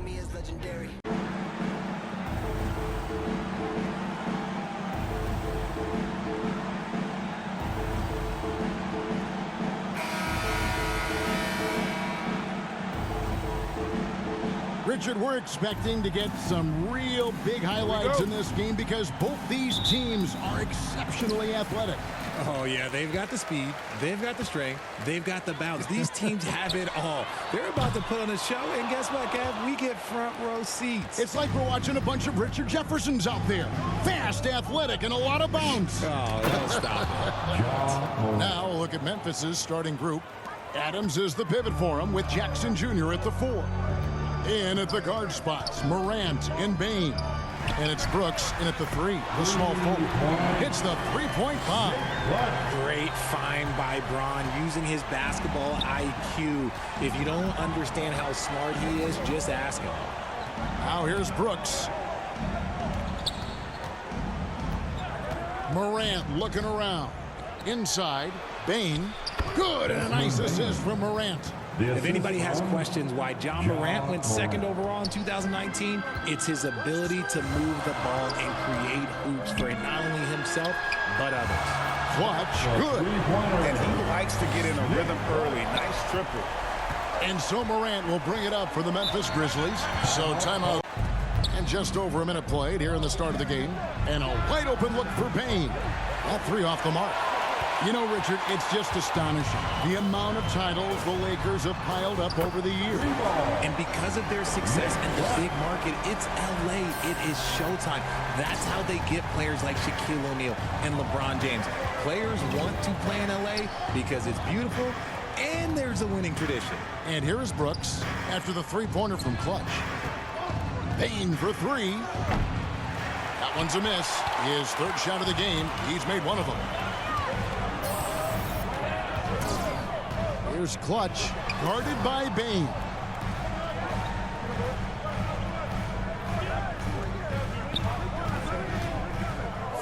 me is legendary. Richard, we're expecting to get some real big highlights in this game because both these teams are exceptionally athletic. Oh, yeah, they've got the speed, they've got the strength, they've got the bounce. These teams have it all. They're about to put on a show, and guess what, Kev? We get front row seats. It's like we're watching a bunch of Richard Jeffersons out there. Fast, athletic, and a lot of bounce. Oh, don't stop. Now look at Memphis's starting group. Adams is the pivot for him with Jackson Jr. at the 4. In at the guard spots, Morant and Bain. And it's Brooks in at the 3, the small forward. It's the three-point bomb. Great find by Bron using his basketball IQ. If you don't understand how smart he is, just ask him. Now here's Brooks. Morant looking around. Inside, Bain. Good, and a nice assist from Morant. If anybody has questions why John Morant went 2nd overall in 2019, it's his ability to move the ball and create hoops for not only himself, but others. Clutch, good. And he likes to get in a rhythm early. Nice triple. And so Morant will bring it up for the Memphis Grizzlies. So timeout. And just over a minute played here in the start of the game. And a wide open look for Bain. That 3 off the mark. You know, Richard, it's just astonishing the amount of titles the Lakers have piled up over the years. And because of their success in the big market, it's LA. It is showtime. That's how they get players like Shaquille O'Neal and LeBron James. Players want to play in LA because it's beautiful and there's a winning tradition. And here is Brooks after the three-pointer from Clutch. Bain for 3. That one's a miss. His 3rd shot of the game. He's made one of them. Here's Clutch, guarded by Bain.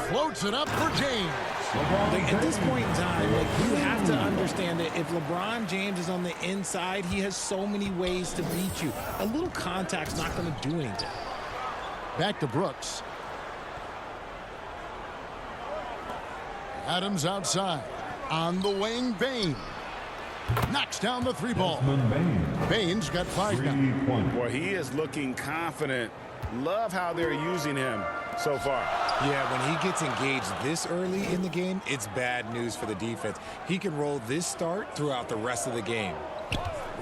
Floats it up for James. At this point in time, you have to understand that if LeBron James is on the inside, he has so many ways to beat you. A little contact's not going to do anything. Back to Brooks. Adams outside. On the wing, Bain. Knocks down the 3-ball. Bain's got 5 now. Boy, he is looking confident. Love how they're using him so far. Yeah, when he gets engaged this early in the game, it's bad news for the defense. He can roll this start throughout the rest of the game.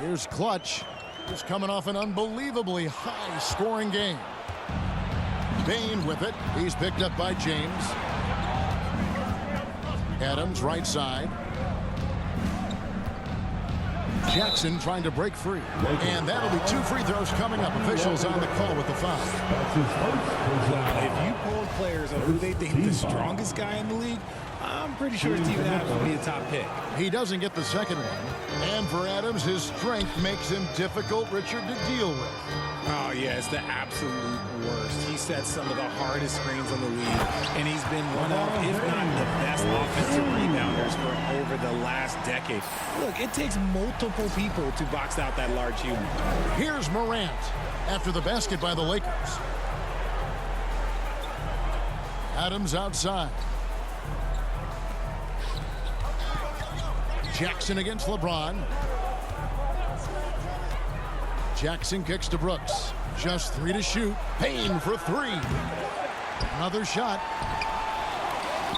Here's Clutch. He's coming off an unbelievably high-scoring game. Bain with it. He's picked up by James. Adams right side. Jackson trying to break free. And that'll be 2 free throws coming up. Officials on the call with the foul. If you polled players on who they think the strongest guy in the league, I'm pretty sure Steven Adams will be a top pick. He doesn't get the second one. And for Adams, his strength makes him difficult, Richard, to deal with. Oh, yeah, it's the absolute worst. He sets some of the hardest screens in the league, and he's been one of, if not the best offensive rebounders for over the last decade. Look, it takes multiple people to box out that large human. Here's Morant after the basket by the Lakers. Adams outside. Jackson against LeBron. Jackson kicks to Brooks. Just 3 to shoot. Bain for 3. Another shot.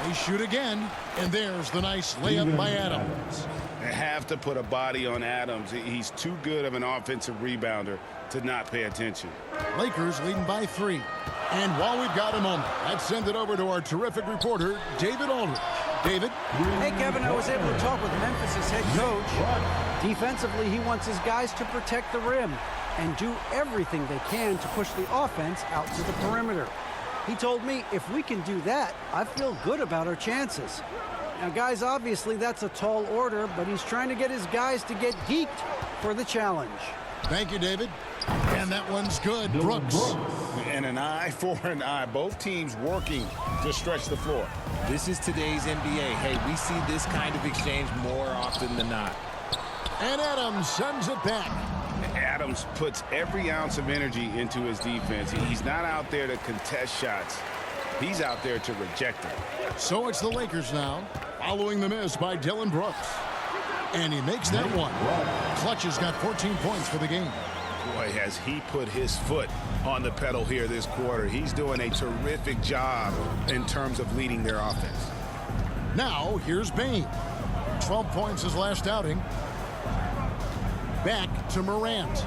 They shoot again. And there's the nice layup by Adams. They have to put a body on Adams. He's too good of an offensive rebounder to not pay attention. Lakers leading by 3. And while we've got a moment, let's send it over to our terrific reporter, David Aldridge. David? Hey, Kevin, I was able to talk with Memphis' head coach. Defensively, he wants his guys to protect the rim and do everything they can to push the offense out to the perimeter. He told me if we can do that, I feel good about our chances. Now, guys, obviously that's a tall order, but he's trying to get his guys to get geeked for the challenge. Thank you, David. And that one's good. Brooks. And an eye for an eye. Both teams working to stretch the floor. This is today's NBA. Hey, we see this kind of exchange more often than not. And Adams sends it back. Adams puts every ounce of energy into his defense. He's not out there to contest shots. He's out there to reject them. So it's the Lakers now, following the miss by Dillon Brooks. And he makes that one. Clutch has got 14 points for the game. Boy, has he put his foot on the pedal here this quarter. He's doing a terrific job in terms of leading their offense. Now, here's Bane. 12 points his last outing. Back to Morant.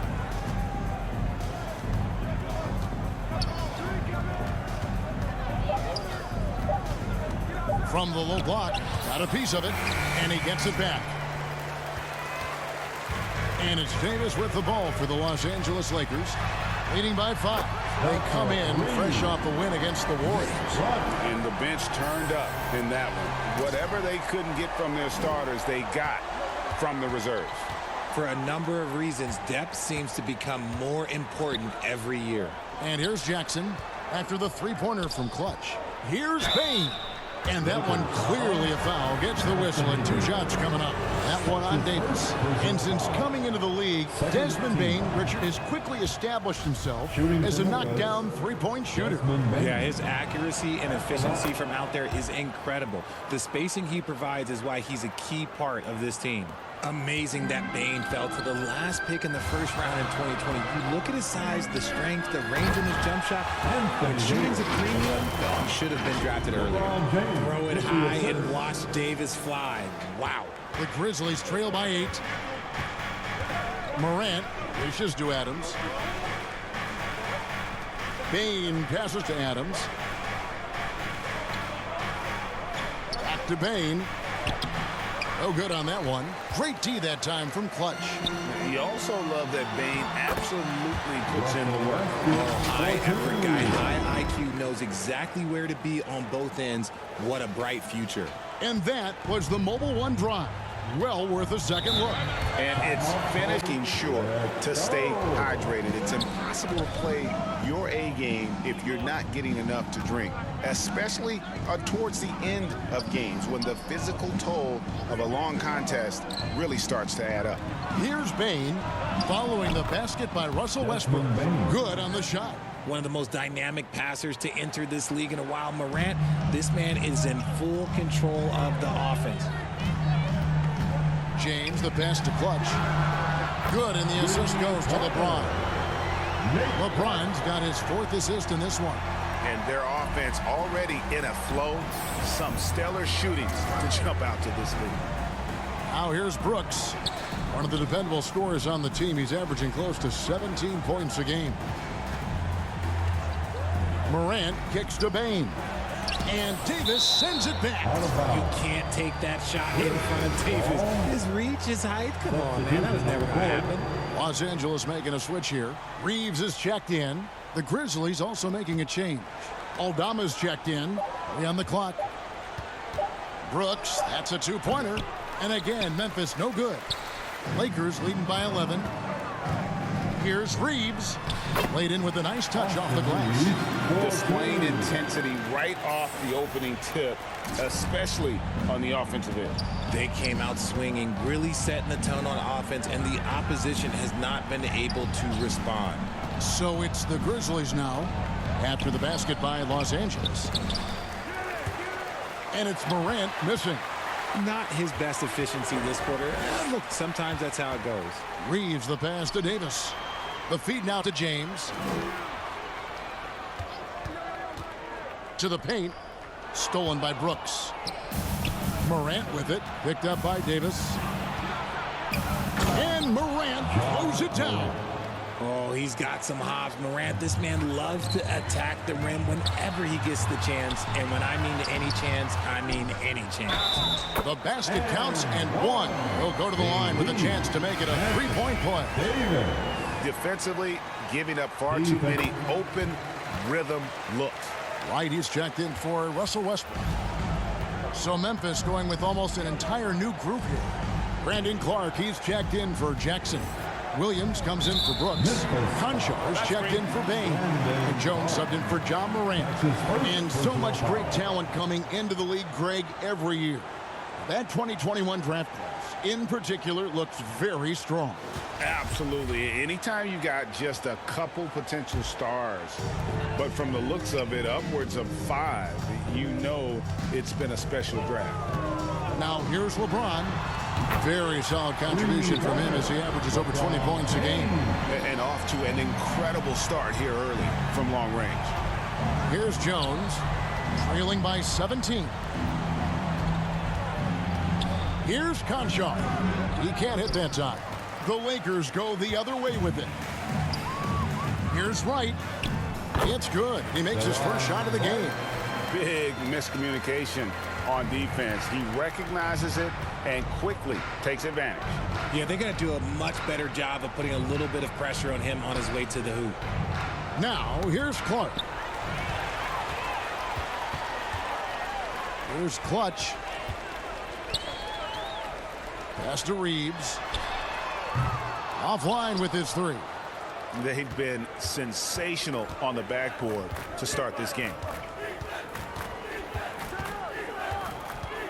From the low block, got a piece of it, and he gets it back. And it's Davis with the ball for the Los Angeles Lakers, leading by 5. They come in fresh off the win against the Warriors. And the bench turned up in that one. Whatever they couldn't get from their starters, they got from the reserves. For a number of reasons, depth seems to become more important every year. And here's Jackson after the three-pointer from Clutch. Here's Bane. And that one clearly a foul. Gets the whistle and 2 shots coming up. That one on Davis. And since coming into the league, Desmond Bane, Richard, has quickly established himself as a knockdown three-point shooter. Yeah, his accuracy and efficiency from out there is incredible. The spacing he provides is why he's a key part of this team. Amazing that Bane fell to the last pick in the first round in 2020. You look at his size, the strength, the range in his jump shot. When shooting's a premium, he should have been drafted earlier. Throw it high and watch Davis fly. Wow. The Grizzlies trail by 8. Morant dishes to Adams. Bane passes to Adams. Back to Bane. No good on that one. Great D that time from Clutch. You also love that Bane absolutely puts in the work. High effort guy, high IQ, knows exactly where to be on both ends. What a bright future. And that was the Mobile One drive. Well worth a second look. And it's finishing sure to stay hydrated. It's impossible to play your A game if you're not getting enough to drink, especially towards the end of games when the physical toll of a long contest really starts to add up. Here's Bane following the basket by Russell Westbrook. Good on the shot. One of the most dynamic passers to enter this league in a while. Morant, this man is in full control of the offense. James, the pass to Clutch. Good, and the assist goes to LeBron. LeBron's got his 4th assist in this one. And their offense already in a flow. Some stellar shootings to jump out to this lead. Now here's Brooks. One of the dependable scorers on the team. He's averaging close to 17 points a game. Morant kicks to Bane. And Davis sends it back. You can't take that shot in front of Davis. His reach, his height. Come on, man. That was never going to happen. Los Angeles making a switch here. Reeves is checked in. The Grizzlies also making a change. Aldama's checked in. 3 on the clock. Brooks, that's a 2-pointer. And again, Memphis no good. Lakers leading by 11. Here's Reeves. Laid in with a nice touch off the glass. Displaying intensity right off the opening tip, especially on the offensive end. They came out swinging, really setting the tone on offense, and the opposition has not been able to respond. So it's the Grizzlies now after the basket by Los Angeles. And it's Morant missing. Not his best efficiency this quarter. Look, sometimes that's how it goes. Reeves the pass to Davis. The feed now to James. To the paint. Stolen by Brooks. Morant with it. Picked up by Davis. And Morant throws it down. Oh, he's got some hops. Morant, this man loves to attack the rim whenever he gets the chance. And when I mean any chance, I mean any chance. The basket counts and 1. He'll go to the line with a chance to make it a 3-point play. Defensively, giving up far too many open rhythm looks. Right, he's checked in for Russell Westbrook. So Memphis going with almost an entire new group here. Brandon Clark, he's checked in for Jackson. Williams comes in for Brooks. Conchar is checked in for Bane. And Jones subbed in for John Morant. And so much great talent coming into the league, Greg, every year. That 2021 draft class, in particular, looks very strong. Absolutely. Anytime you got just a couple potential stars, but from the looks of it, upwards of 5, you know it's been a special draft. Now here's LeBron. Very solid contribution from him as he averages over 20 points a game. And off to an incredible start here early from long range. Here's Jones, trailing by 17. Here's Conchar. He can't hit that time. The Lakers go the other way with it. Here's Wright. It's good. He makes his first shot of the game. Big miscommunication on defense. He recognizes it and quickly takes advantage. Yeah, they're going to do a much better job of putting a little bit of pressure on him on his way to the hoop. Now, here's Clark. Here's Clutch. Pass to Reeves. Offline with his 3. They've been sensational on the backboard to start this game.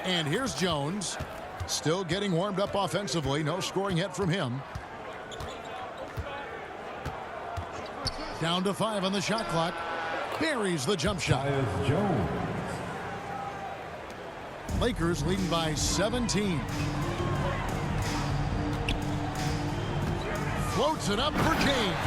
And here's Jones. Still getting warmed up offensively. No scoring yet from him. Down to 5 on the shot clock. Buries the jump shot. Jones. Lakers leading by 17. Floats it up for James.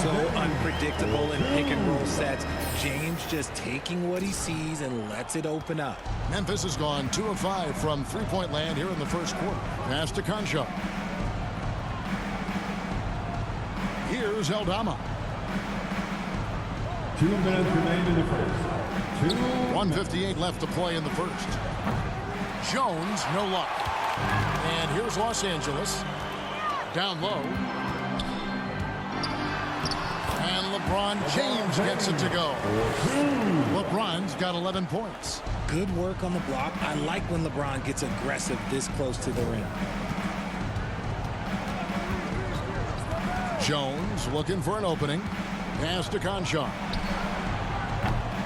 So unpredictable in pick and roll sets. James just taking what he sees and lets it open up. Memphis has gone 2 of 5 from three-point land here in the first quarter. Pass to Conchar. Here's Eldama. 2 minutes remain in the first. 1:58 left to play in the first. Jones, no luck. And here's Los Angeles. Down low. And LeBron James gets it to go. LeBron's got 11 points. Good work on the block. I like when LeBron gets aggressive this close to the rim. Jones looking for an opening. Pass to Conchar.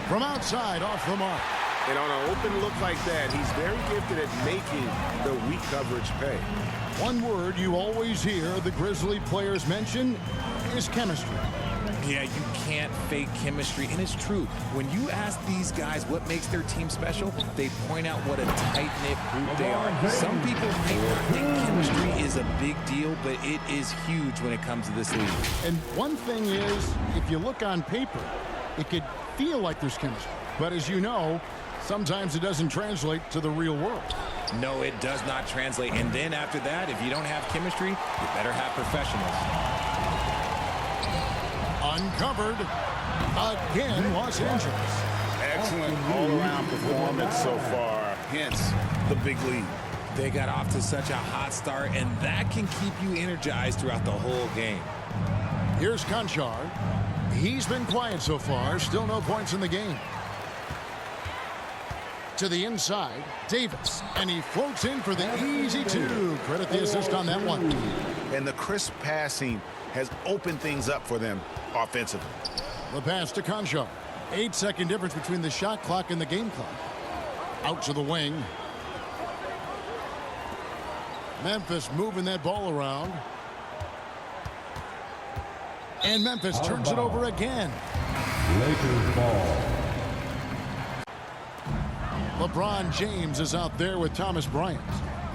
From outside, off the mark. And on an open look like that, he's very gifted at making the weak coverage pay. One word you always hear the Grizzly players mention is chemistry. Yeah, you can't fake chemistry, and it's true. When you ask these guys what makes their team special, they point out what a tight-knit group they are. Some people may not think chemistry is a big deal, but it is huge when it comes to this league. And one thing is, if you look on paper, it could feel like there's chemistry. But as you know, sometimes it doesn't translate to the real world. No, it does not translate. And then after that, if you don't have chemistry, you better have professionals. Uncovered again, Los Angeles. Excellent all-around performance so far, hence the big lead. They got off to such a hot start, and that can keep you energized throughout the whole game. Here's Conchar. He's been quiet so far, still no points in the game. To the inside, Davis, and he floats in for the easy 2. Credit the assist on that one. And the crisp passing has opened things up for them offensively. The pass to Conchar. 8-second difference between the shot clock and the game clock. Out to the wing. Memphis moving that ball around. And Memphis turns it over again. Lakers ball. LeBron James is out there with Thomas Bryant.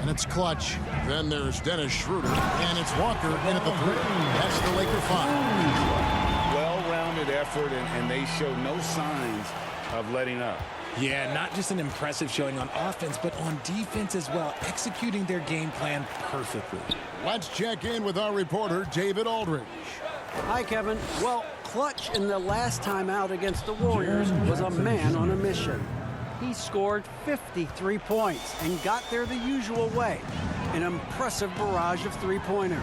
And it's Clutch. Then there's Dennis Schroeder. And it's Walker in at the 3. That's the Laker 5. Well-rounded effort, and they show no signs of letting up. Yeah, not just an impressive showing on offense, but on defense as well, executing their game plan perfectly. Let's check in with our reporter, David Aldridge. Hi, Kevin. Well, Clutch in the last time out against the Warriors was a man on a mission. He scored 53 points and got there the usual way, an impressive barrage of three-pointers.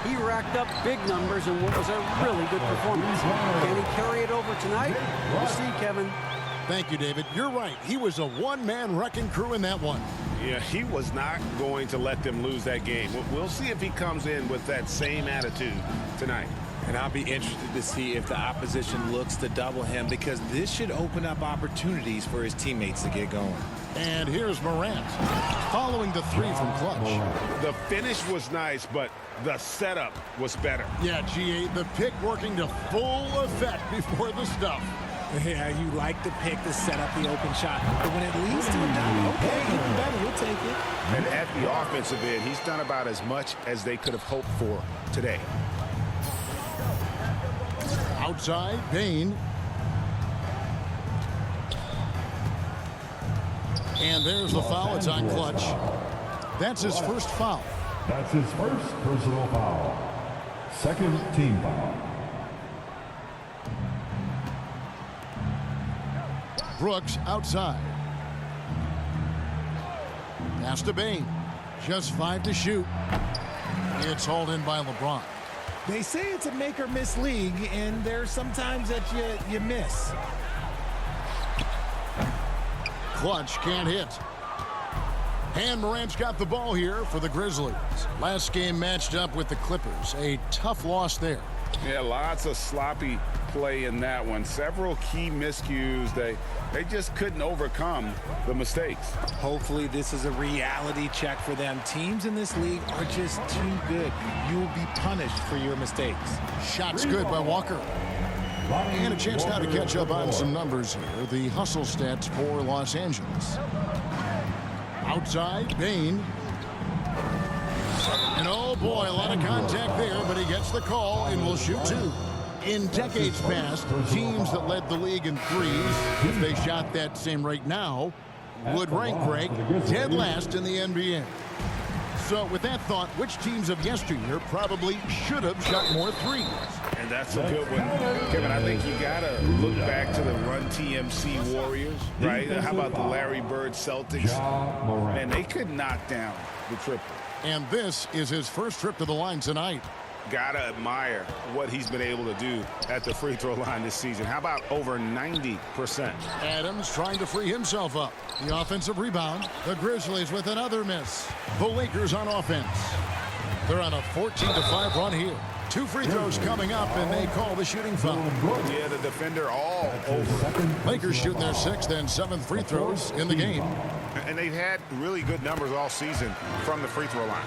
He racked up big numbers in what was a really good performance. Can he carry it over tonight? We'll see, Kevin. Thank you, David. You're right. He was a one-man wrecking crew in that one. Yeah, he was not going to let them lose that game. We'll see if he comes in with that same attitude tonight. And I'll be interested to see if the opposition looks to double him, because this should open up opportunities for his teammates to get going. And here's Morant following the three from Clutch. The finish was nice, but the setup was better. Yeah, GA, the pick working to full effect before the stuff. Yeah, you like the pick to set up the open shot. But when it leads to a dunk, okay, even better, we'll take it. And at the offensive end, he's done about as much as they could have hoped for today. Outside, Bain. And there's the foul. It's on Clutch. That's his first foul. That's his first personal foul. Second team foul. Brooks outside. Pass to Bain. Just 5 to shoot. It's hauled in by LeBron. They say it's a make or miss league, and there's sometimes that you miss. Clutch can't hit. And Morant's got the ball here for the Grizzlies. Last game matched up with the Clippers. A tough loss there. Yeah, lots of sloppy play in that one. Several key miscues. They just couldn't overcome the mistakes. Hopefully this is a reality check for them. Teams in this league are just too good. You will be punished for your mistakes. Shots good by Walker. And a chance now to catch up on some numbers here. The hustle stats for Los Angeles. Outside, Bain. And oh boy, a lot of contact there, but he gets the call and will shoot 2. In decades past, teams that led the league in threes, if they shot that same rate now, would rank break dead last in the NBA. So with that thought, which teams of yesteryear probably should have shot more threes? And that's a good one. Kevin, I think you got to look back to the Run TMC Warriors, right? How about the Larry Bird Celtics? And they could knock down the triple. And this is his first trip to the line tonight. Gotta admire what he's been able to do at the free throw line this season. How about over 90%? Adams trying to free himself up. The offensive rebound. The Grizzlies with another miss. The Lakers on offense. They're on a 14-5 run here. 2 free throws coming up, and they call the shooting foul. Yeah, the defender all over. Lakers shooting their 6th and 7th free throws in the game. And they've had really good numbers all season from the free throw line.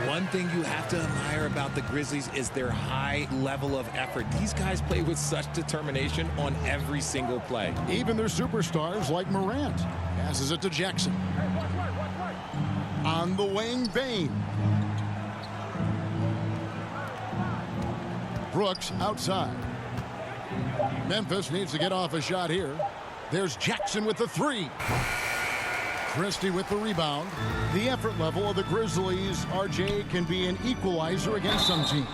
One thing you have to admire about the Grizzlies is their high level of effort. These guys play with such determination on every single play. Even their superstars like Morant. Passes it to Jackson. On the wing, Bain. Brooks outside. Memphis needs to get off a shot here. There's Jackson with the 3. Christie with the rebound. The effort level of the Grizzlies, RJ, can be an equalizer against some teams.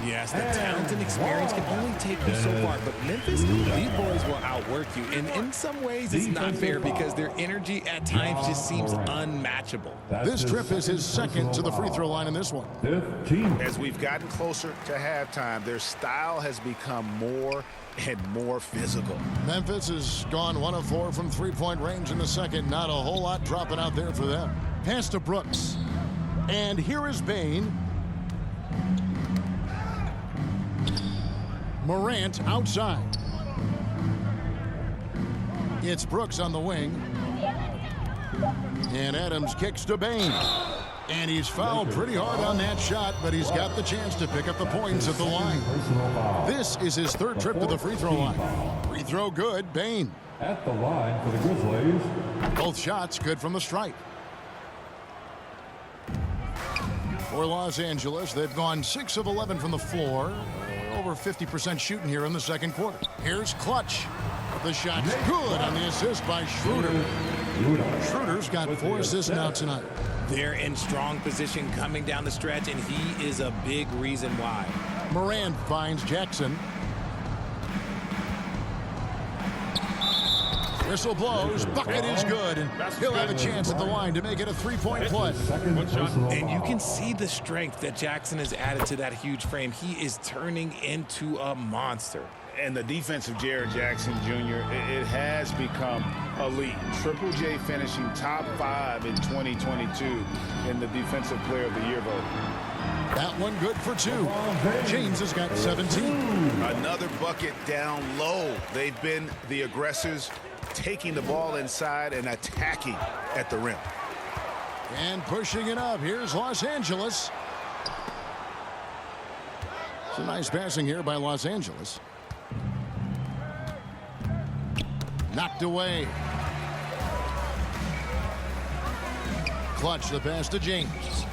Yes, the talent and experience can only take you so far, but Memphis, these boys will outwork you. And in some ways, it's not fair because their energy at times just seems unmatchable. This trip is his 2nd to the free throw line in this one. As we've gotten closer to halftime, their style has become more and more physical. Memphis has gone 1 of 4 from three-point range in the second. Not a whole lot dropping out there for them. Pass to Brooks. And here is Bain. Morant outside. It's Brooks on the wing. And Adams kicks to Bain. And he's fouled pretty hard on that shot, but he's got the chance to pick up the points at the line. This is his 3rd trip to the free throw line. Free throw good, Bain. At the line for the Grizzlies. Both shots good from the stripe. For Los Angeles, they've gone 6 of 11 from the floor. Over 50% shooting here in the second quarter. Here's Clutch. The shot's good on the assist by Schroeder. Schroeder's got 4 assists now tonight. They're in strong position coming down the stretch, and he is a big reason why. Morant finds Jackson. Whistle blows. Bucket is good. And he'll have a chance at the line to make it a 3-point play. And you can see the strength that Jackson has added to that huge frame. He is turning into a monster. And the defense of Jared Jackson Jr., it has become elite. Triple J finishing top 5 in 2022 in the Defensive Player of the Year vote. That one good for 2. James has got 17. Another bucket down low. They've been the aggressors taking the ball inside and attacking at the rim. And pushing it up. Here's Los Angeles. Some nice passing here by Los Angeles. Knocked away. Clutch the pass to James.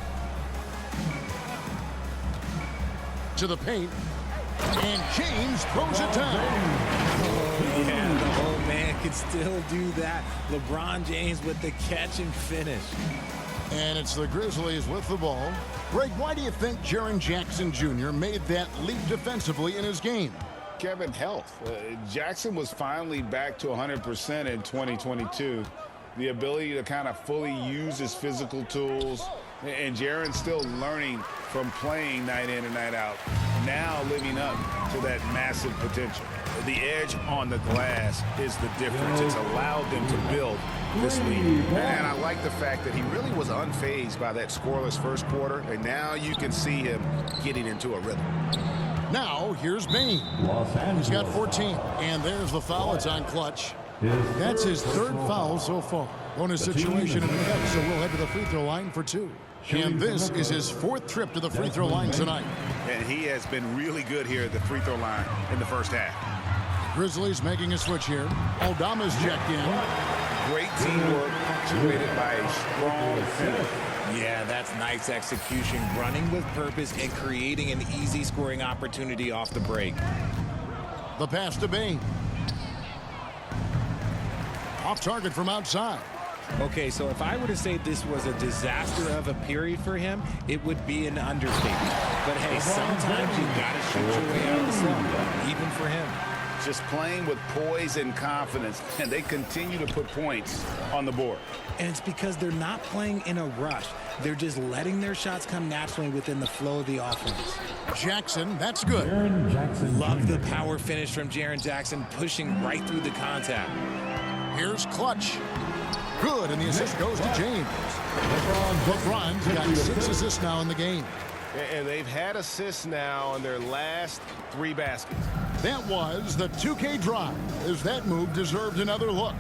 To the paint. And James throws it down. Yeah, the old man can still do that. LeBron James with the catch and finish. And it's the Grizzlies with the ball. Greg, why do you think Jaren Jackson Jr. made that leap defensively in his game? Kevin, health. Jackson was finally back to 100% in 2022. The ability to kind of fully use his physical tools. And Jaren's still learning from playing night in and night out. Now living up to that massive potential. The edge on the glass is the difference. It's allowed them to build this lead. And I like the fact that he really was unfazed by that scoreless first quarter. And now you can see him getting into a rhythm. Now, here's Bain. He's got 14. And there's the foul. It's on Clutch. That's his third foul so far. Bonus situation in effect, so we'll head to the free throw line for 2. And this is his 4th trip to the free throw line tonight. And he has been really good here at the free throw line in the first half. Grizzlies making a switch here. Aldama's checked in. Great teamwork punctuated by a strong finish. Yeah, that's nice execution, running with purpose and creating an easy scoring opportunity off the break. The pass to Bain. Off target from outside. Okay, so if I were to say this was a disaster of a period for him, it would be an understatement. But hey, sometimes you gotta shoot your way out of the slump, even for him. Just playing with poise and confidence, and they continue to put points on the board. And it's because they're not playing in a rush. They're just letting their shots come naturally within the flow of the offense. Jackson, that's good. Love the power finish from Jaren Jackson, pushing right through the contact. Here's Clutch. Good, and the assist goes to James. LeBron's got 6 assists now in the game. And they've had assists now on their last 3 baskets. That was the 2K drive, as that move deserved another look.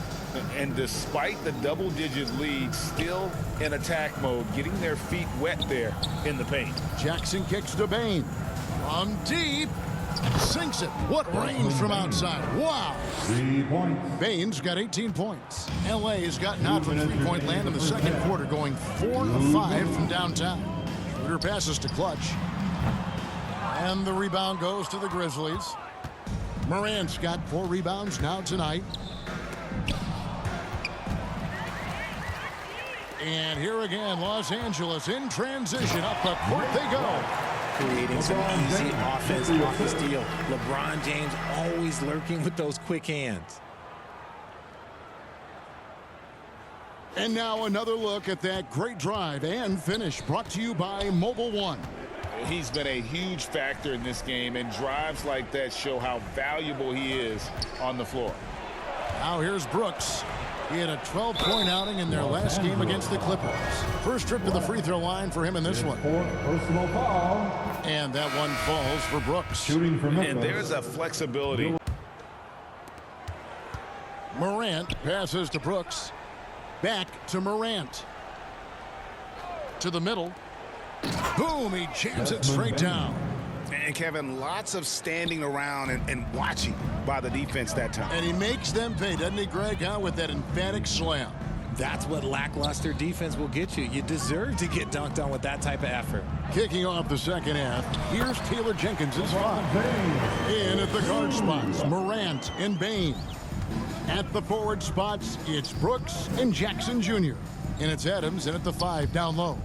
And despite the double-digit lead, still in attack mode, getting their feet wet there in the paint. Jackson kicks to Bain. From deep. Sinks it. What range from outside. Wow. 3 points. Bain's got 18 points. LA's gotten out from three-point land in the second quarter, going 4 of 5 from downtown. Shooter passes to Clutch. And the rebound goes to the Grizzlies. Morant's got 4 rebounds now tonight. And here again, Los Angeles in transition. Up the court they go. Creating some easy offense off the steal. LeBron James always lurking with those quick hands. And now another look at that great drive and finish, brought to you by Mobile One. He's been a huge factor in this game, and drives like that show how valuable he is on the floor. Now here's Brooks. He had a 12-point outing in their last game against the Clippers. First trip to the free throw line for him in this one. Personal foul. And that one falls for Brooks. Shooting from And there's a flexibility. Morant passes to Brooks. Back to Morant. To the middle. Boom, he jams it straight down. And Kevin, lots of standing around and watching by the defense that time. And he makes them pay, doesn't he, Greg, with that emphatic slam. That's what lackluster defense will get you. You deserve to get dunked on with that type of effort. Kicking off the second half, here's Taylor Jenkins' five. In at the guard spots, Morant and Bain. At the forward spots, it's Brooks and Jackson Jr. And it's Adams in at the 5 down low.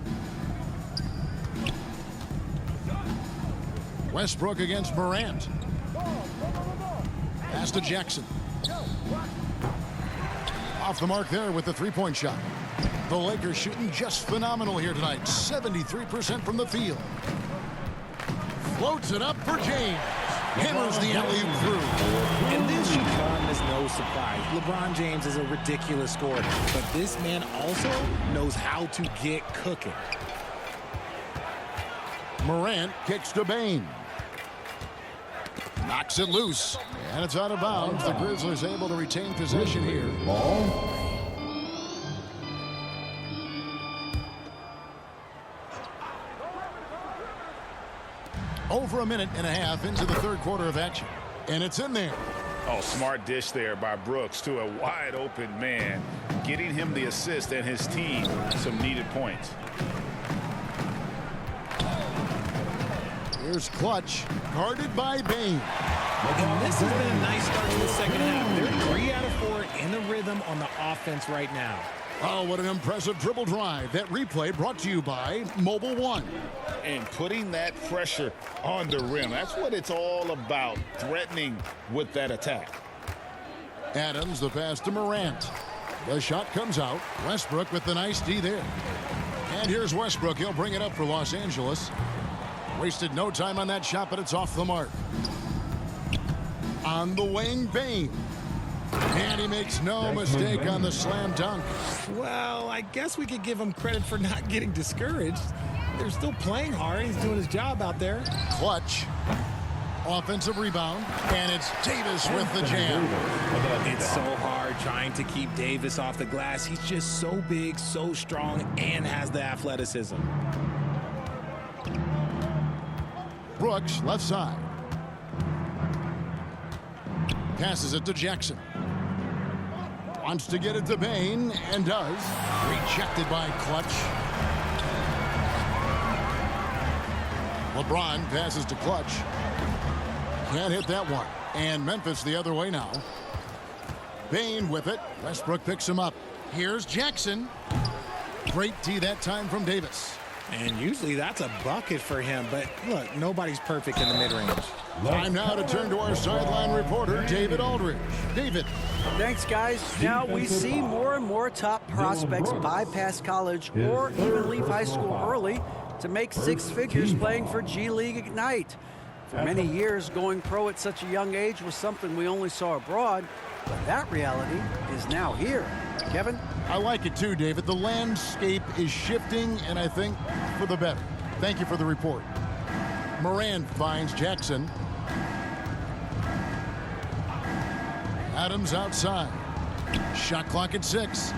Westbrook against Morant. Pass to Jackson. Off the mark there with the three-point shot. The Lakers shooting just phenomenal here tonight. 73% from the field. Floats it up for James. Hammers the alley-oop through. And this should come as no surprise. LeBron James is a ridiculous scorer, but this man also knows how to get cooking. Morant kicks to Bain. Knocks it loose. And it's out of bounds. The Grizzlies able to retain possession here. Ball. Over a minute and a half into the third quarter of action. And it's in there. Oh, smart dish there by Brooks to a wide open man, getting him the assist and his team some needed points. Here's Clutch, guarded by Bain. And this has been a nice start to the second half. They're 3 out of 4 in the rhythm on the offense right now. Oh, what an impressive dribble drive. That replay brought to you by Mobile One. And putting that pressure on the rim. That's what it's all about, threatening with that attack. Adams, the pass to Morant. The shot comes out. Westbrook with the nice D there. And here's Westbrook. He'll bring it up for Los Angeles. Wasted no time on that shot, but it's off the mark. On the wing, Bain. And he makes no mistake on the slam dunk. Well, I guess we could give him credit for not getting discouraged. They're still playing hard. He's doing his job out there. Clutch. Offensive rebound. And it's Davis with the jam. It's so hard trying to keep Davis off the glass. He's just so big, so strong, and has the athleticism. Brooks, left side. Passes it to Jackson. Wants to get it to Bain, and does. Rejected by Clutch. LeBron passes to Clutch. Can't hit that one. And Memphis the other way now. Bain with it. Westbrook picks him up. Here's Jackson. Great D that time from Davis. And usually that's a bucket for him. But look, nobody's perfect in the mid-range. Time now to turn to our sideline reporter, David Aldridge. David. Thanks, guys. Now we see more and more top prospects bypass college or even leave high school early to make 6 figures playing for G League Ignite. For many years, going pro at such a young age was something we only saw abroad, but that reality is now here. Kevin? I like it too, David. The landscape is shifting, and I think for the better. Thank you for the report. Moran finds Jackson. Adams outside. Shot clock at 6.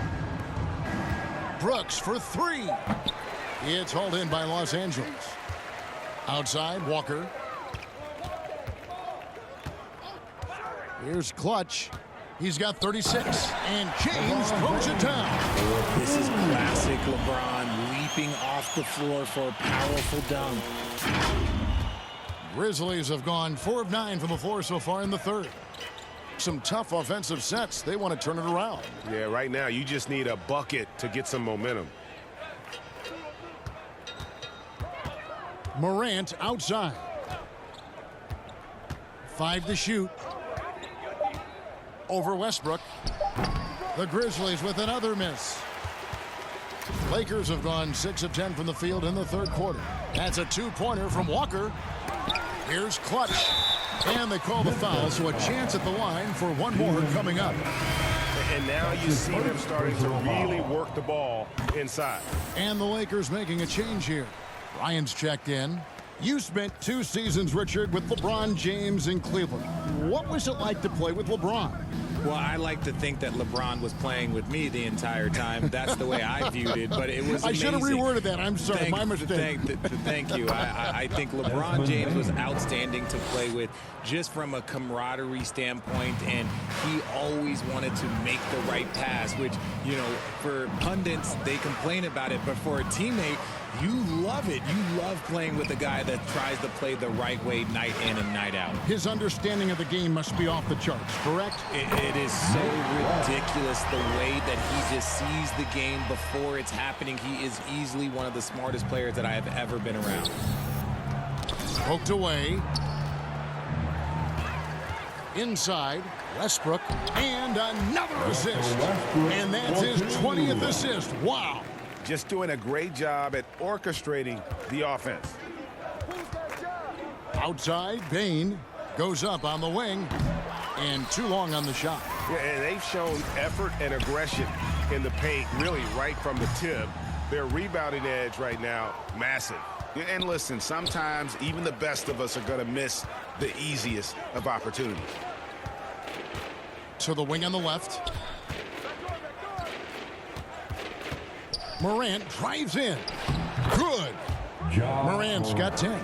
Brooks for 3. It's hauled in by Los Angeles. Outside, Walker. Here's Clutch. He's got 36. And James throws it down. This is classic LeBron leaping off the floor for a powerful dunk. Grizzlies have gone 4 of 9 from the floor so far in the third. Some tough offensive sets. They want to turn it around. Yeah, right now you just need a bucket to get some momentum. Morant outside. 5 to shoot. Over Westbrook. The Grizzlies with another miss. Lakers have gone 6 of 10 from the field in the third quarter. That's a 2-pointer from Walker. Here's Clutch. And they call the foul, so a chance at the line for one more coming up. And now you see them starting to really work the ball inside. And the Lakers making a change here. Ryan's checked in. You spent 2 seasons, Richard, with LeBron James in Cleveland. What was it like to play with LeBron? Well, I like to think that LeBron was playing with me the entire time. That's the way I viewed it, but it was amazing. I should have reworded that. I'm sorry, my mistake. Thank you. I think LeBron James was outstanding to play with just from a camaraderie standpoint, and he always wanted to make the right pass, which, you know, for pundits, they complain about it, but for a teammate, you love it. You love playing with a guy that tries to play the right way night in and night out. His understanding of the game must be off the charts, correct? It is so ridiculous the way that he just sees the game before it's happening. He is easily one of the smartest players that I have ever been around. Poked away. Inside, Westbrook, and another assist. And that's his 20th assist. Wow. Just doing a great job at orchestrating the offense. Outside, Bain goes up on the wing, and too long on the shot. Yeah, and they've shown effort and aggression in the paint, really right from the tip. Their rebounding edge right now, massive. And listen, sometimes even the best of us are going to miss the easiest of opportunities. To the wing on the left. Morant drives in. Good. Morant's got 10.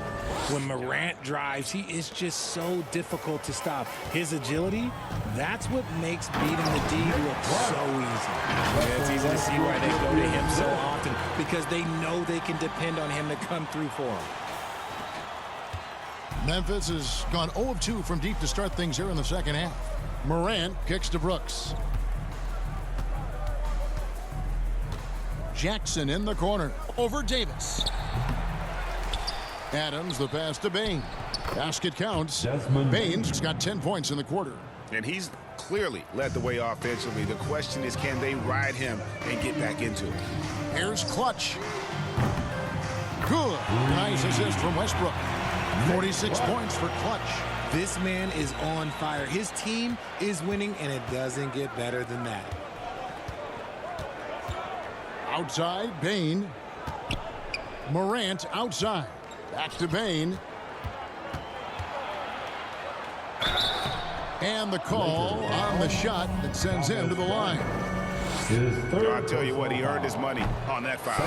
When Morant drives, he is just so difficult to stop. His agility, that's what makes beating the D look so easy. Yeah, it's easy to see why they go to him so often, because they know they can depend on him to come through for them. Memphis has gone 0 of 2 from deep to start things here in the second half. Morant kicks to Brooks. Jackson in the corner. Over Davis. Adams, the pass to Bain. Basket counts. Bain's got 10 points in the quarter. And he's clearly led the way offensively. The question is, can they ride him and get back into it? Here's Clutch. Good. Nice assist from Westbrook. 46 points for Clutch. This man is on fire. His team is winning, and it doesn't get better than that. Outside, Bain. Morant outside. Back to Bain. And the call on the shot that sends him to the line. I'll tell you what, he earned his money on that foul.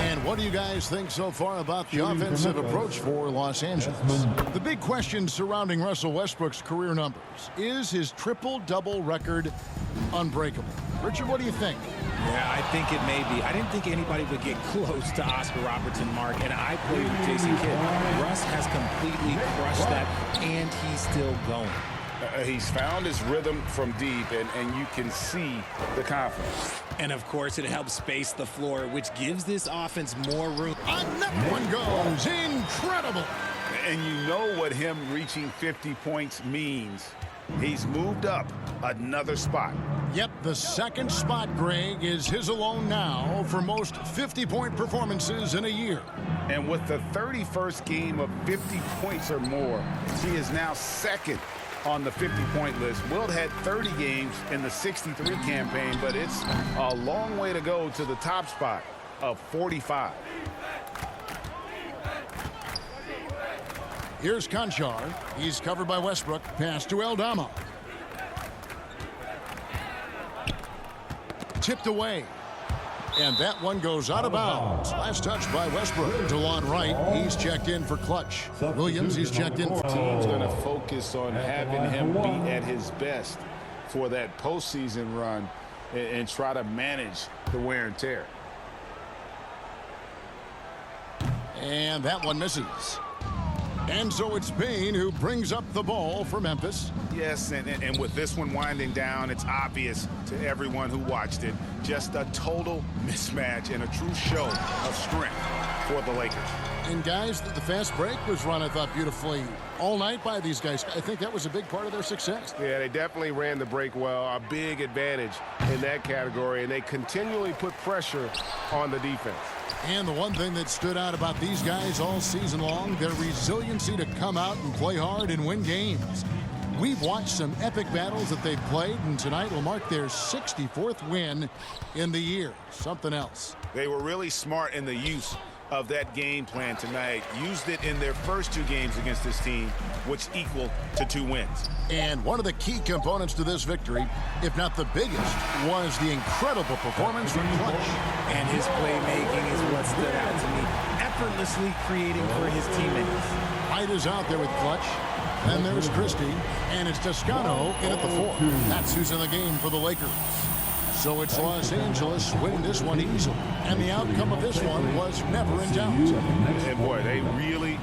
And what do you guys think so far about the offensive approach for Los Angeles? The big question surrounding Russell Westbrook's career numbers. Is his triple-double record unbreakable? Richard, what do you think? Yeah, I think it may be. I didn't think anybody would get close to Oscar Robertson, Mark, and I played with Jason Kidd. Russ has completely crushed that, and he's still going. He's found his rhythm from deep, and you can see the confidence. And, of course, it helps space the floor, which gives this offense more room. And that one goes. Incredible. And you know what him reaching 50 points means. He's moved up another spot. Yep, the second spot, Greg, is his alone now for most 50-point performances in a year. And with the 31st game of 50 points or more, he is now second on the 50-point list. Wilt had 30 games in the 63 campaign, but it's a long way to go to the top spot of 45. Here's Conchar. He's covered by Westbrook. Pass to Aldama. Tipped away. And that one goes out of bounds. Last touch by Westbrook. DeLon Wright, he's checked in for Clutch. Williams, he's checked in for Team's going to focus on having him be at his best for that postseason run and try to manage the wear and tear. And that one misses. And so it's Bain who brings up the ball for Memphis. Yes, and with this one winding down, it's obvious to everyone who watched it. Just a total mismatch and a true show of strength for the Lakers. And guys, the fast break was run, I thought, beautifully all night by these guys. I think that was a big part of their success. Yeah, they definitely ran the break well. A big advantage in that category, and they continually put pressure on the defense. And the one thing that stood out about these guys all season long, their resiliency to come out and play hard and win games. We've watched some epic battles that they've played, and tonight will mark their 64th win in the year. Something else. They were really smart in the use of that game plan tonight. Used it in their first 2 games against this team, which equal to 2 wins. And one of the key components to this victory, if not the biggest, was the incredible performance from Clutch. And his playmaking is what stood out to me. Effortlessly creating for his teammates. White is out there with Clutch. Then there's Christie. And it's Toscano in at the 4. That's who's in the game for the Lakers. So it's Los Angeles winning this one easily. And the outcome of this one was never in doubt. And boy, they really